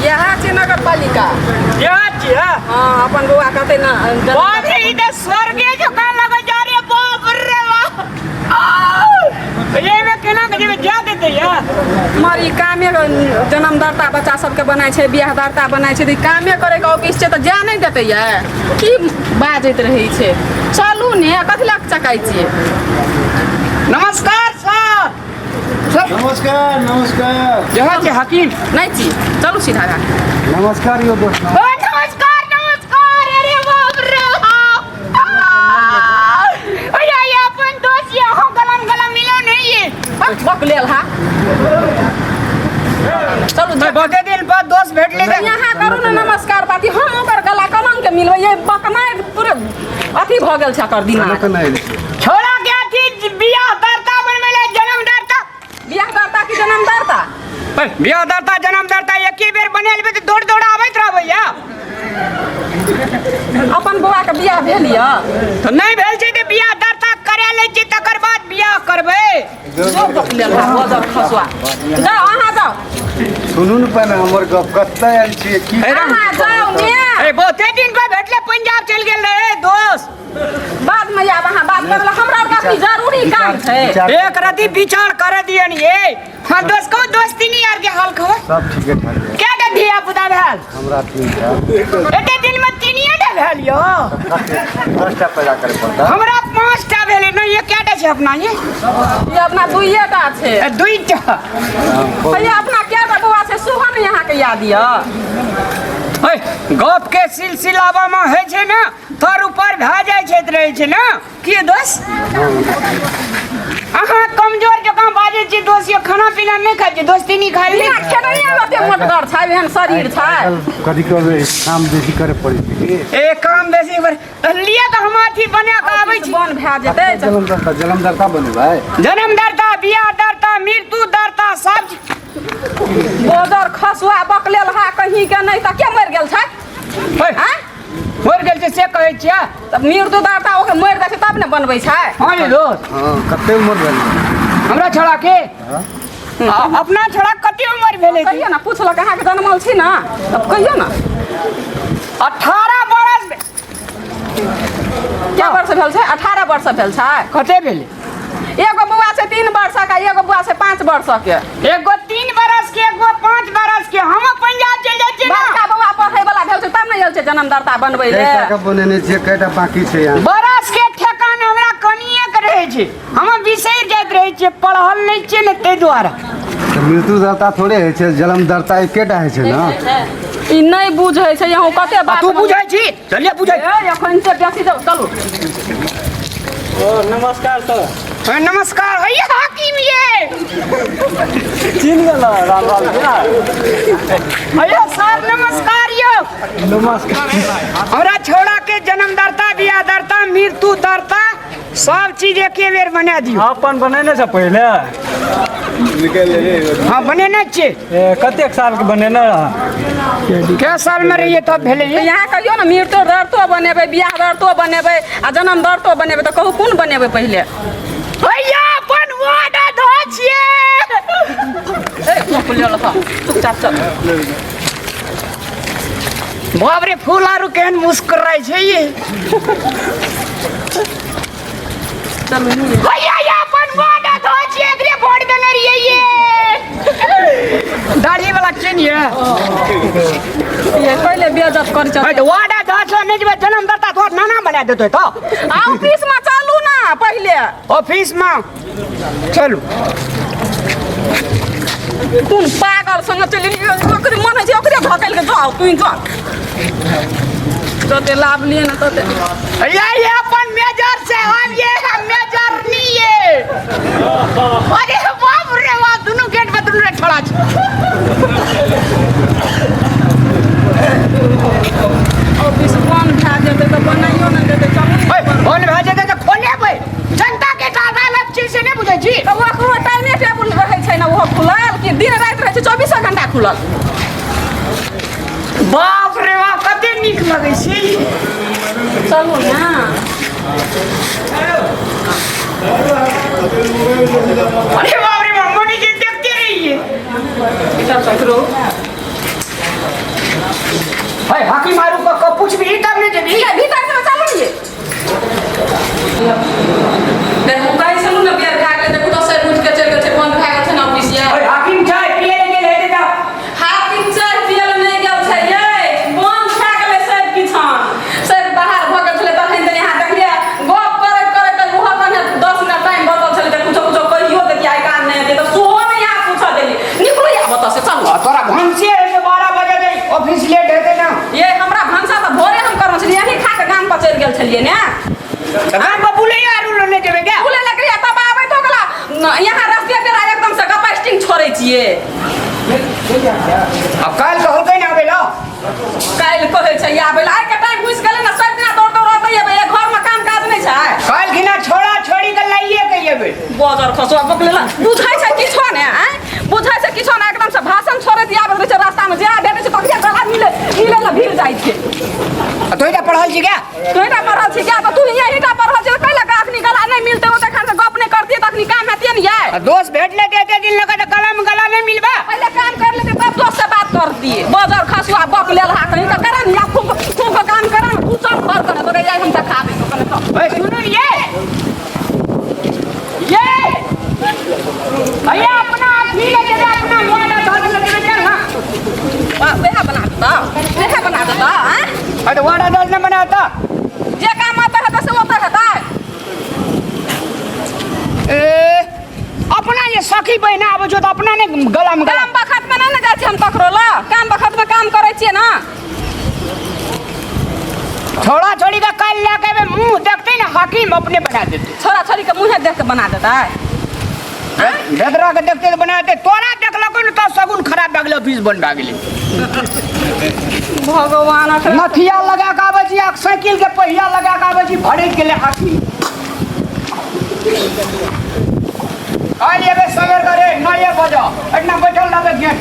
यहाँ छै नगर पालिका हाँ अपन बउआ कहते ना स्वर्गे जो का लगा जा रे बाप रे ये में केना के जा देते यार मरी कामे जन्मदाता बच्चा सबके बनाय छै बियाहदाता बनाय छै कामे करे के ऑफिस छै त जा नहीं देते या की बाजैत रहै छै चलू ने कथि लक चकाई छियै नमस्कार सर नमस्कार नमस्कार यहाँ के हकीम नहीं छी चलू सीधा नमस्कार यो दोस्त नमस्कार नमस्कार अरे बाप रे अरे ये अपन दोस्त ये हो गलम गलम मिलो नहीं ये बक लेल हा चलू बहुते दिन बाद दोस्त भेट ले यहाँ करू ना नमस्कार पाती हम ओकर गला कलम के मिलबै ये बकना पूरे अथी भ गेल छै कर दिना छोड़ा के थी बियाह दरता बनवेले जन्मदाता बियाहदाता की जन्मदाता बियाह दरता जन्मदाता एक ही बेर बनेल बे दौड़ दौड़ आवत रहबैया अपन बउआ के बियाह भेल य तो नहीं भेल छै ते बियाह दरता करे ले छी तकर बाद बियाह करबै जो बक लेल हा वजर खसवा जाओ अहाँ जाओ सुनू न पने हमर गप कत्ता आयल छी की अहाँ जाओ ने ए बहुते दिन बाद भेटले पंजाब चल गेल रहे दोस्त बाद में आब अहाँ बात करला हमरा का जरूरी काम छै एक रति विचार कर दियन ये हां दोस्त को दोस्ती नहीं यार के हाल खबर सब ठीके ठाक है क्या दे दिया पुता भेल हमरा तीन था एते दिन में तीनिए दे भेल यो 10टा पैदा करे पड़ता हमरा 5टा भेले न ये केटा छै अपना ये अपना दुइएटा छै दुईटा भैया अपना केटा बउआ छै सुहन यहाँ के याद य ओए गप के सिलसिलावा में है छै ना तोर ऊपर भा जाय छै रहे छै ना की दोस्त अहाँ कमजोर जकां बाजे छी दोस्त ये खाना पीना नहीं खाइ छी दोस्ती नहीं खाइ बिना खेनाइए ओते मोटगर छै एहन शरीर छै कदी कभी काम बेसी करे पड़ी ए काम बेसी कर लिए तो हम अथी बना के आबै छी बन भए जेतै जन्मदाता बने भाई जन्मदाता बियाह दाता मृत्यु दाता सब गोदर खसुआ बकलेल हा कहीं के नहीं त के मर गेल छै हैं मर गेल छै से कहै छियै त मृत्यु दाता ओके मर दै छै तब ने बनबै छै हां ये दोस्त हां कते उम्र भेल हमरा छोड़ा के अपना छोड़ा कते उम्र भेले कहियो ना पूछलक अहाँ के जन्मल छी ना तब कहियो ना 18 बरस क्या वर्ष भेल छै 18 वर्ष भेल छै कते भेले एगो बउआ छै 3 वर्ष का एगो बउआ छै 5 वर्ष के एगो 3 बरस के एगो 5 बरस के हम पंजाब चल जाय छी ना बड़का बउआ पढ़ै वाला भेल छै तब ने आयल छै जन्मदाता बनबै ले कैटा के बनेने छै कैटा बाकी छै यहाँ बरस के ठेकान हमरा कनिए के रहे छै हम बिसैर जाइत रहे छी पढ़ल नहीं छै ने ते द्वारा मृत्युदाता थोड़े है छै जन्मदाता एकेटा है छै ना ई नहीं बुझै छै यहाँ कते बात तू बुझै छी चलिए बुझै एखन से बेसी जाऊ चलू नमस्कार सर नमस्कार भैया हाकिम ये चिन गेल राम लाल भैया सर नमस्कार यो नमस्कार हमरा छोड़ा के जन्मदाता बियाहदाता मृत्यु दाता सब चीज एके बेर बना दियो अपन बनेने से पहले हां बनेने छी कतेक साल के बनेने रहा के साल में रहिए तब भेले यहाँ कहियो ना मृत्यु दर्तो बनेबै बियाह दर्तो बनेबै आ जन्म दर्तो बनेबै तऽ कहू कोन बनेबै पहिले भैया अपन वादा ध छिए ए फुलियो लफा चुपचाप चल बाप रे फूल आरु केहन मुस्कुराय छै ये चलू भैया ये अपन वादा ध छिए एकरे वोट देने रहिए ये दाढ़ी वाला चेन ये पहिले बेइज्जत कर चल तो वादा ध छ नहीं जब जन्मदाता तोर नाना बना देतै तो ऑफिस में चलू ना पहिले ऑफिस में चलू कोन पागल संग चली ओकरे मन है ओकरे भकल के जाओ तू जा तते लाभ लिए ना तते ये अपन मेजर से हम ये मेजर नहीं ये अरे बाप रे बाप दोनों गेट में दोनों ठड़ा छ ऑफिस बंद भए जेतै तऽ बनाइयो ना देतै चलू बंद भए जेतै तऽ खोलेबै जनता के अदालत छी से नहीं बुझै छी तऽ ओकरो टाइमे टेबुल रहै छै ना ओहो खुलल कि दिन रात रहै छै 24 घंटा खुलल बाप रे बाप कते नीक लगै छै चलू ना अरे बाप रे बाप मोनी जी देखते रहिए चल चल रो भाई हाकी मारू का कुछ भी तब नहीं जबी ये भीतर से चलो ये देखो काई सलू ना बियार खा ले देखो तो सर उठ के चल गए थे बंद खा गए थे ना ऑफिस या भाई हाकिम चाय पिए ले लेते जा हाकिम चाय पियल नहीं गेल छै ये बंद खा गेले सब किछन सब बाहर भ गेल छले तखन तनी हाथ देखलिए गप करे त मुह कने 10 मिनट टाइम बचल छले त कुछो कहियो दे आइ कान नहीं दे त सोहो नहीं यहाँ पूछ देली निकलो या बता से चल तोरा भंसे है 12 बजे दे ऑफिस लेट हेते ना ये हमरा भांसा त भोरे हम करन छलिए यही खा के गाम पर चल गेल छलिए ने गांव में बुले यार ले देबे क्या बुले लकड़ी तब आबै तो गला यहाँ रस्ते पे एकदम से कपास्टिंग छोड़े छिए अब काल कहल के ना आबेला काल कहै छै आबै आइ के टाइम घुस गेलै ना सब दिना दौड़ दौड़ रहतै ये घर में काम काज नहीं छै काल खिना छोड़ा छोड़ी के लाइए के येबे बाजार खसवा पकलेला बुझाइ छै किछो ने बुझाइ छै किछो ने एकदम से भाषण छोड़े दिया आबै छै रास्ता में जे भेटै छै तखिया गला मिले ला भीड़ जाइ छै तोइटा पढ़ल छी क्या तोइटा पढ़ल छी क्या त तू यहीटा पढ़ल छै कैला का अखनी गला नहीं मिलते ओ तखन से गप नहीं करती तखनी काम हेतिए न ये दोस्त भेट ले देते दिन लगा तो गला नहीं मिलबा पहले काम कर लेते तब दोस्त से बात कर दिए बाजार खसवा बक लेल हाथ नहीं त करन या खूब काम करन तू चल घर करे तो जाय हम त खाबे तो कने तो भाई सुनो ये भैया अपना आदमी लगे अपना वाला धर लगे क्या हां वेहा बना देता हैं अरे वाड़ा दस न बनाता जे काम आता है तो होता रहता है अपना ये सखी बहना आबो जो तो अपना ने गला में काम बखत में ना जाय छी हम तकरो ला काम बखत में काम करे छिए ना छोड़ा छोड़ी का काल लेके मुंह देखते ना हाकिम अपने बना देते छोरा छोरी के मुंह देख के बना देता है रदरा के देखते तो बना देते तोरा देखलको न तो सगुन खराब भगले ऑफिस बन भागले भगवान नथिया लगा के आबे छी साइकिल के पहिया लगा के आबे छी भरे के ले हाकिम आइए बे सवेर करे 9 बजे इतना बैठल लगे गेट